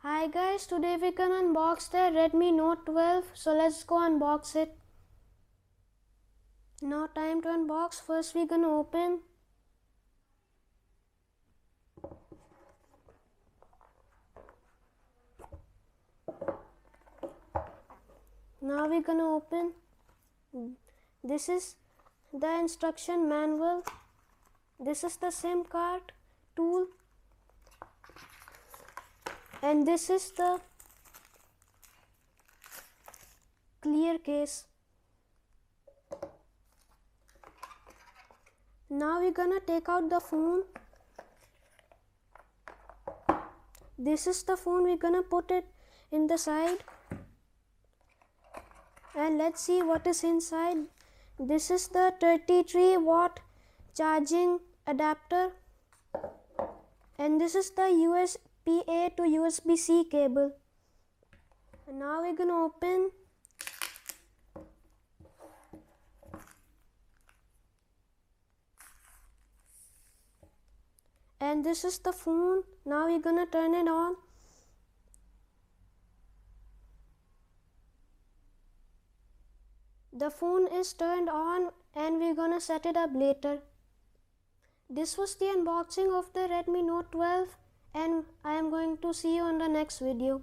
Hi guys, today we can unbox the Redmi Note 12. So let's go unbox it. Now time to unbox. First we're gonna open. Now we're gonna open. This is the instruction manual. This is the SIM card tool. And this is the clear case. Now we're gonna take out the phone. This is the phone. We're gonna put it in the side. And let's see what is inside. This is the 33-watt charging adapter. And this is the USB-A to USB-C cable. And now we're gonna open. And this is the phone. Now we're gonna turn it on. The phone is turned on and we're gonna set it up later. This was the unboxing of the Redmi Note 12 and I am going to see you on the next video.